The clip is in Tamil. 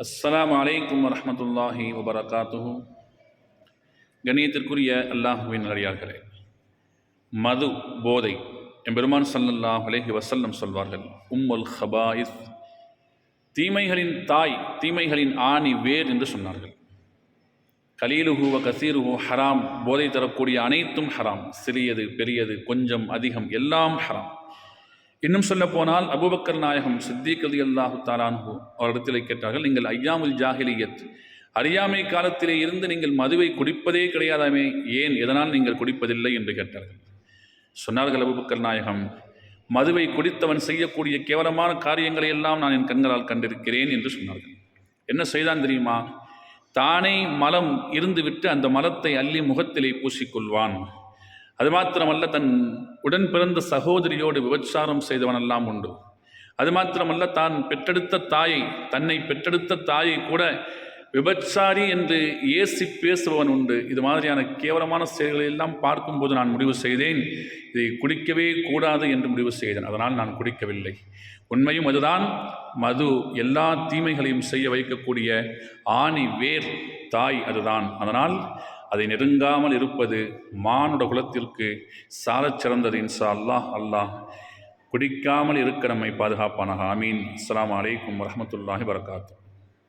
அஸ்ஸலாமு அலைக்கும் வரஹ்மத்துல்லாஹி வபரகாத்துஹு. கண்ணியத்திற்குரிய அல்லாஹுவின் நல்லடியார்களே, மது போதை எம்பெருமான் ஸல்லல்லாஹு அலைஹி வஸல்லம் சொல்வார்கள், உம்முல் ஹபாயிஸ், தீமைகளின் தாய், தீமைகளின் ஆணி வேர் என்று சொன்னார்கள். கலீலுஹு வ கசீருஹு ஹராம், போதை தரக்கூடிய அனைத்தும் ஹராம், சிறியது பெரியது கொஞ்சம் அதிகம் எல்லாம் ஹராம். இன்னும் சொல்ல போனால் அபூபக்கர் நாயகம் சித்திக் ரலியல்லாஹு தஆலா அன்ஹு அவரிடத்தில் கேட்டார்கள், நீங்கள் ஐயாமுல் ஜாஹிலியத், அறியாமை காலத்திலே இருந்து நீங்கள் மதுவை குடிப்பதே கிடையாதாமே, ஏன் எதனால் நீங்கள் குடிப்பதில்லை என்று கேட்டார்கள். சொன்னார்கள் அபூபக்கர் நாயகம், மதுவை குடித்தவன் செய்யக்கூடிய கேவலமான காரியங்களை எல்லாம் நான் என் கண்களால் கண்டிருக்கிறேன் என்று சொன்னார்கள். என்ன செய்தான் தெரியுமா? தானே மலம் இருந்துவிட்டு அந்த மலத்தை அள்ளி முகத்திலே பூசிக்கொள்வான். அது மாத்திரமல்ல, தன் உடன் பிறந்த சகோதரியோடு விபச்சாரம் செய்தவனெல்லாம் உண்டு. அது மாத்திரமல்ல, தான் பெற்றெடுத்த தாயை, தன்னை பெற்றெடுத்த தாயை கூட விபச்சாரி என்று ஏசி பேசுபவன் உண்டு. இது மாதிரியான கேவலமான செயல்களை எல்லாம் பார்க்கும்போது நான் முடிவு செய்தேன், இதை குடிக்கவே கூடாது என்று முடிவு செய்தேன். அதனால் நான் குடிக்கவில்லை. உண்மையும் அதுதான், மது எல்லா தீமைகளையும் செய்ய வைக்கக்கூடிய ஆணி வேர் தாய் அதுதான். அதனால் அதை நெருங்காமல் இருப்பது மானுட குலத்திற்கு சாலச் சிறந்தது. இன்ஷா அல்லாஹ். அல்லாஹ் குடிக்காமல் இருக்க நம்மை பாதுகாப்பானாக. ஆமீன். அஸ்ஸலாமு அலைக்கும் வரஹ்மத்துல்லாஹி வபரகாத்துஹு.